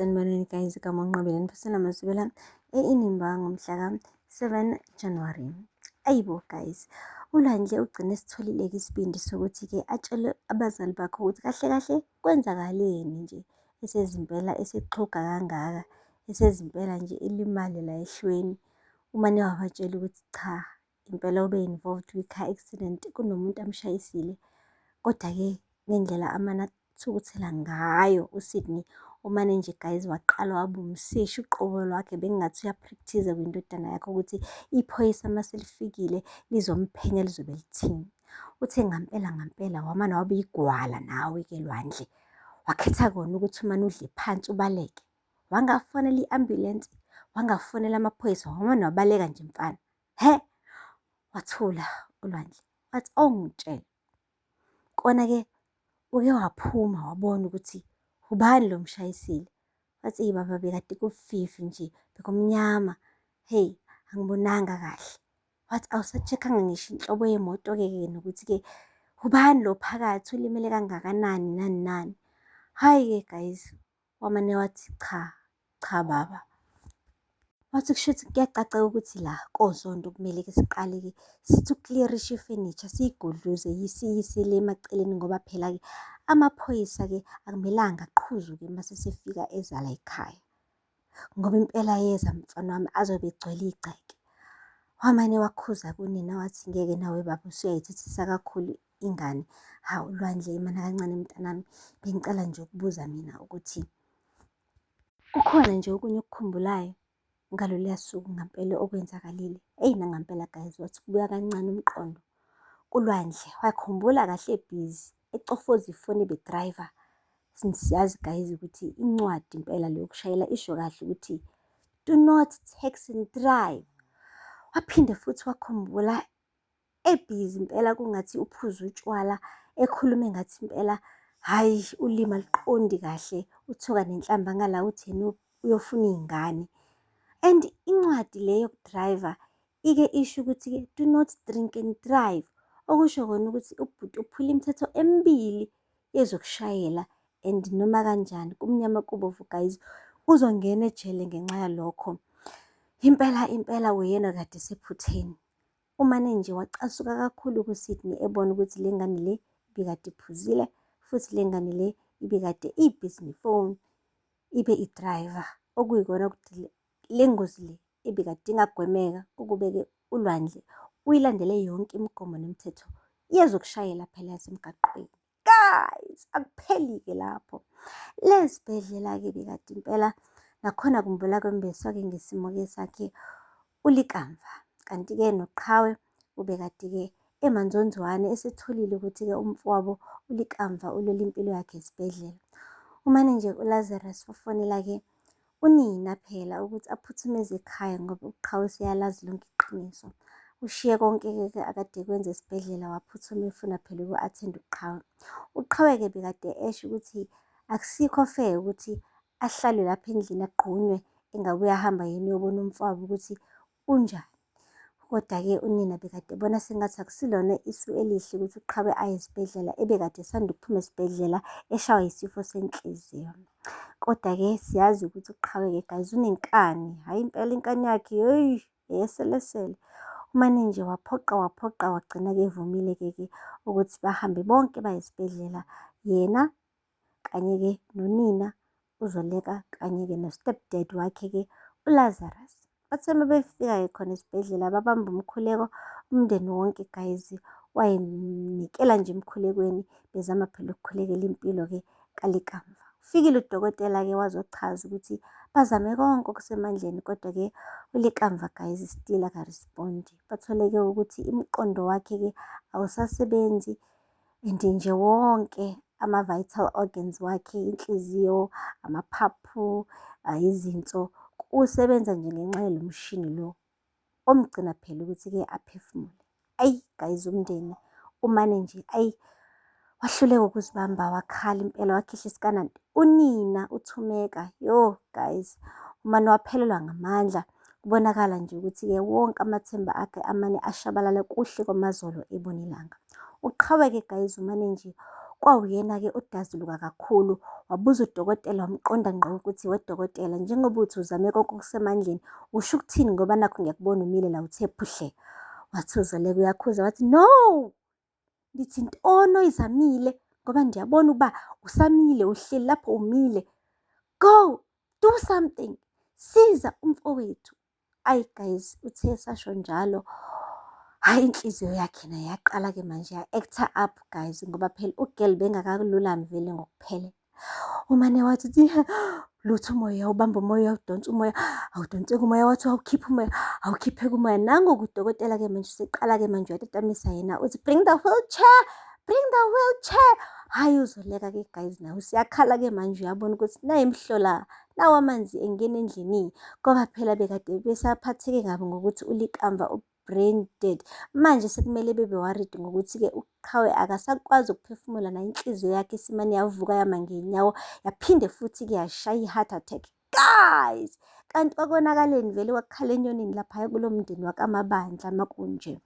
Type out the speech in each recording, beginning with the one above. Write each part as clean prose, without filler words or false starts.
Sanibonani guys, igama uNqobelani Phasana Masibela Inimba ngomhla ka-7 January. Ayibo guys, uLwandle ugcine esitholile-ke isibindi sokuthi-ke atshele abazali bakhe ukuthi kahle kahle kwenzakaleni nje esezimpela esexhuga kangaka, esezimpela nje elimale la ehlweni. Umane wabatshela ukuthi cha, impela ube involved kwi-car accident, kunomuntu amshayisile. Kodwa-ke ngendlela amane athukuthela ngayo uSydney, umane nje guys waqala waba umsishi. Uqobo lwakhe bekungathi uyaphrakthiza kwindodana yakhe ukuthi iphoyisa uma selifikile lizomphenya lizobe lithini. Uthe ngampela wamane waba igwala nawe-ke Lwandle. Wakhetha kona ukuthi umane udle phansi ubaleke. Wangafonela i-ambulensi, wangafonela amaphoyisa, wamane wabaleka nje mfana. Wathula uLwandle wathi awungitshela. Kona-ke uke waphuma wabona ukuthi ubani lo mshayisile. Wathi baba bekade kufifi nje, bekumnyama. Angibonanga kahle. Wathi awusa-check-anga ngisho inhlobo yemoto-ke nokuthi-ke ubani lo phakathi, ulimele kangakanani nani. Hhayi-ke guys, wamane wathi cha baba. Wathi kushuthi kuyacaca ukuthi la kozondo kumele-ke siqale-ke sithi ukukliyerisha ifenitsha, siyigodluze siyise le emaceleni, ngoba phela-ke amaphoyisa-ke akumelanga aqhuzuke uma sesefika eza la ekhaya, ngoba impela yeza mfana wami azobe egcwele igceke. Wamane wakhuza kunina wathi ngeke nawe baba usuyayithethisa kakhulu ingane. Hawu Lwandle, mana kancane mntanami, bengicela nje ukubuza mina ukuthi kukhona nje okunye okukhumbulayo ngaloluya suku ngampela okwenzakalile. Nangampela guys, wathi kubuya kancane umqondo kuLwandle. Wakhumbula kahle ebhizi ecofoza ifoni ebe-driver. Siyazi guys ukuthi incwadi impela le yokushayela isho kahle ukuthi do not text and drive. Waphinde futhi wakhumbula ebhizi impela kungathi uphuze utshwala, ekhulume ngathi impela hhayi ulimi aliqondi kahle, uthuka nenhlamba ngala uthi yena uyofuna iy'ngane. And incwadi le yokudrayiva ike isho ukuthi-ke do not drink and drive, okusho kona ukuthi ubhuti uphula imithetho emibili yezokushayela. And noma kanjani kumnyama kubovu guys, uzongena ejele ngenxa yalokho. Impela uyena kade esephutheni. Umane nje wacasuka kakhulu kuSydney ebona ukuthi le ngane le ibikade iphuzile, futhi le ngane le ibikade ibhizi nefoni, ibe idrayiva. Okuyikona ukuthi le ngozi le ibikade ingagwemeka ukube-ke uLwandle uyilandele yonke imigomo nemithetho yezokushayela phela yasemgaqweni. Guys, akupheli-ke lapho. Le sibhedlela-ke bekade impela nakhona kumbula kwembeswa-ke ngesimo-ke sakhe ulikamva. Kanti-ke noqhawe ubekade-ke emanzonzwane, esetholile ukuthi-ke umfowabo ulikamva ulele impilo yakhe esibhedlela. Umane nje uLazarus wafonela-ke unina phela ukuthi aphuthumeze ekhaya ngoba uqhawe seyalazi lonke iqiniso. Ushiye konke-ke akade kwenza esibhedlela waphuthuma efuna phela uku-attend uqhawe. Uqhawe-ke bekade esho ukuthi akusikho fair ukuthi ahlale lapha endlini agqunywe engabuye ahamba yena uyobona umfowabo ukuthi unjani. Kodwa-ke unina bekade ebona sengathi akusilona isu elihle ukuthi uqhawe aye esibhedlela, ebekade esanda ukuphuma esibhedlela eshawa yisifo senhliziyo. Kodwa-ke siyazi ukuthi uqhawe-ke guys unenkani, hhayi impela inkani yakhe eyeselesele. Umane nje waphoqa wagcina-ke evumile-ke ukuthi bahambe bonke baye esibhedlela, yena kanye-ke nonina uZoleka kanye-ke no-stepdad wakhe-ke uLazarus. Bathe uma befika-ke khona esibhedlela babamba umkhuleko, umndeni wonke guys wayenikela nje emkhulekweni, bezama phela ukukhulekela impilo-ke kalikamva. Ufikile udokotela-ke wazochaza ukuthi bazame konke okusemandleni, kodwa-ke ulikamva guys still aka-respond-i. Bathole-ke ukuthi imiqondo wakhe-ke awusasebenzi, and nje wonke ama-vital organs wakhe, inhliziyo, amaphaphu, izinso, usebenza nje ngenxa yalo mshini lo omgcina phela ukuthi-ke aphefumule. Guys, umndeni umane nje wahluleka ukuzibamba, wakhala impela, wakhishwa isikanante. Unina uThumeka, guys, umane waphelelwa ngamandla. Kubonakala nje ukuthi-ke wonke amathemba akhe amane ashabalala kuhle kwamazolo ebona ilanga. Uqhawe-ke guys umane nje Kwawuyena-ke odazuluka kakhulu, wabuza udokotela wamqonda ngqo ukuthi wedokotela, njengoba uthi uzame konke okusemandleni, usho ukuthini ngoba nakhu ngiyakubona umile la uthe phuhle. Wathi uZoleka uyakhuza, wathi no, ngithi ntoni oyizamile ngoba ndiyabona ukuba usamile, uhleli lapho umile. Go, do something, siza umfowethu. Ayi guys, uthe esasho njalo, hhayi inhliziyo yakhe nayo yaqala-ke manje ya-acta up guys, ngoba phela ugirl bengakalulami vele ngokuphelele. Umane wathi lutho umoya, awubambe umoya, awudonse umoya, awudonseki umoya, wathi awukhiphe umoya, awukhipheke umoya. Nangoku udokotela-ke manje useqala-ke manje uyatatamisa yena, uthi bring the wheelchair, bring the wheelchair. Hhayi uZoleka-ke guys nawe usiyakhala-ke manje, uyabona ukuthi nayi imhlola, nawa amanzi engena endlini, ngoba phela bekade besaphatheke kabi ngokuthi uLikamva brain dead. Manje sekumele bebe worried ngokuthi-ke uQhawe akasakwazi ukuphefumula, nayo inhliziyo yakhe isimane yavuka yama ngenyawo, yaphinde futhi-ke yashaya i-heart attack. Guys, kanti kwakonakaleni vele wakhala enyonini laphaya kulo mndeni wakaMabandla Makunje.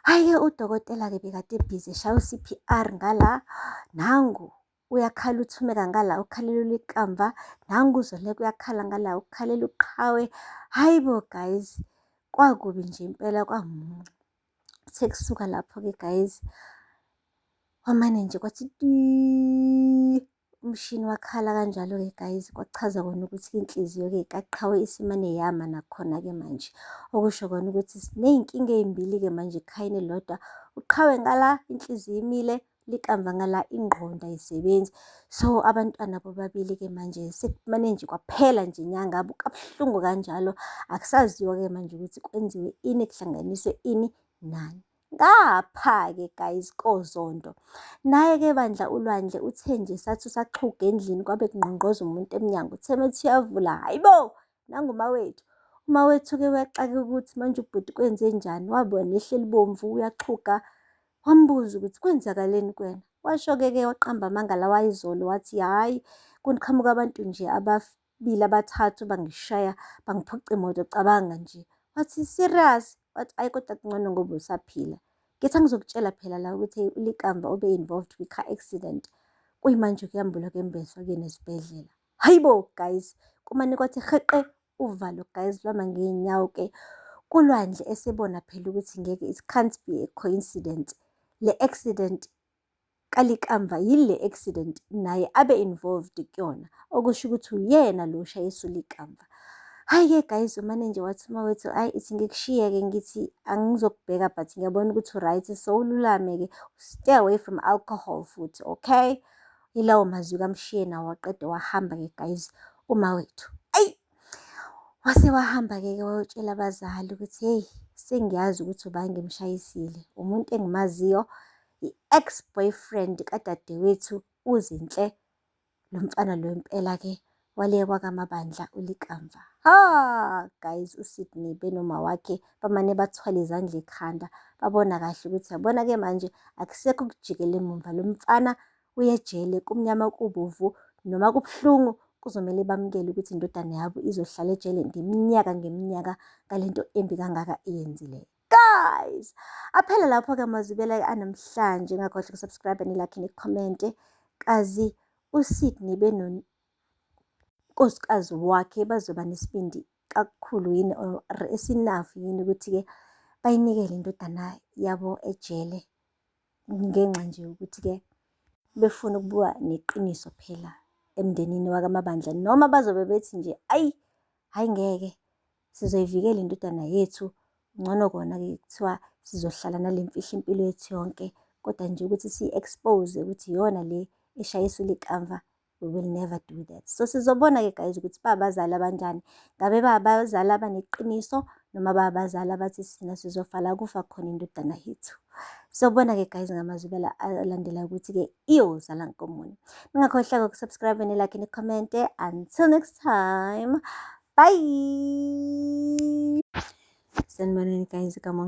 Hhayi-ke udokotela-ke bekade ebhizi eshaya u-CPR ngala, nangu uyakhala uthumeka ngala, ukhalela uLikamva, nangu uZoleka uyakhala ngala, ukhalela uQhawe. Hayi bo guys, kwakubi nje impela sekusuka lapho-ke guys, kwamane nje kwathi umshini wakhala kanjalo-ke guys, kwachaza kona ukuthi inhliziyo-ke kaQhawe isimane yama nakhona-ke manje, okusho kona ukuthi siney'nkinga ey'mbili-ke manje ekhayeni elodwa. uQhawe ngala inhliziyo imile, Likamva ngala ingqondo ayisebenzi. So abantwana bobabili-ke manje sekumane nje kwaphela nje inyanga, kabuhlungu kanjalo. Akusaziwa-ke manje ukuthi kwenziwe ini, kuhlanganiswe ini nani. Ngapha-ke guys koZondo, naye-ke bandla uLwandle uthe nje sathi usaxhuga endlini kwabe kungqongqoza umuntu emnyango, uthe methi uyavula, hayi bo, nangumawethu. Umawethu-ke uyaxaka ukuthi manje ubhuti kwenze njani, wabona ehleli bomvu uyaxhuga, wambuza ukuthi kwenzakaleni kuwena. Washo-ke waqamba amanga la wayizolo, wathi hhayi kuqhamuka abantu nje ababili abathathu bangishaya, bangiphuca imoto, cabanga nje. Wathi serious? Wathi ayi kodwa kungcono ngoba usaphila. Ngithi angizokutshela phela la ukuthi uLikamva ube-involved kwi-car accident. Kuyimanje kuyambulwa-ke embeswa-ke nesibhedlela. Hayi bo guys, kumane kwathi heqe uvalo guys lwama ngey'nyawo-ke. kuLwandle esebona phela ukuthi ngeke, it can't be a coincidence. Le accident kaLikamva yile accident naye abe-involved kuyona, okusho ukuthi uyena lo oshayisa uLikamva. Hhayi-ke guys, umane nje wathi umawethu, hhayi ithi ngikushiye-ke, ngithi angizokubheka but ngiyabona ukuthi u-right, so ululame-ke, stay away from alcohol futhi, okay? Yilawo mazwi kamshiye nawo waqeda wahamba-ke guys umawethu. Ayi, wase wahamba-ke wayotshela abazali ukuthi heyi, sengiyazi ukuthi ubani ngimshayisile, umuntu engimaziyo, i-ex-boyfriend kadadewethu uZinhle. Lo mfana lo impela-ke wale kwakaMabandla uLikamva. Guys, uSydney benoma wakhe bamane bathwala izandla ekhanda, babona kahle ukuthi yabona-ke manje akusekho ukujikela emumva. Lo mfana uyejele, kumnyama kubovu, noma kubuhlungu kuzomele bamukele ukuthi indodana yabo izohlala ejele ngeminyaka ngeminyaka ngalento embi kangaka eyenzileyo. Guys, aphela lapho-ke amazwibela anamhlanje. Ngakhohlwa ukusubscribe nilakhe nikhomente. Kazi uSydney benonkosikazi wakhe bazoba nesibindi kakhulu yini, or esinafu yini ukuthi-ke bayinikele indodana yabo ejele, ngenxa nje yokuthi-ke befuna ukubuka neqiniso phela emndenini wakaMabandla, noma bazobe bethi nje ayi, hhayi ngeke sizoyivikela indodana yethu, ngcono kona-ke kuthiwa sizohlala nale mfihlo impilo yethu yonke, kodwa nje ukuthi siyi-expose ukuthi iyona le eshayisa uLikamva, we will never do that. So sizobona-ke guys ukuthi babazali abanjani, ngabe babazali abaneqiniso noma babazali abathi sina sizofa la kufa khona indodana yethu. Sobona-ke guys ngamazwibela alandelayo ukuthi-ke iyozala nkomuni. Ningakhohlwa ukusubscribe nilakhe nikhomente. Until next time, bye. Sanibonani guys, come on.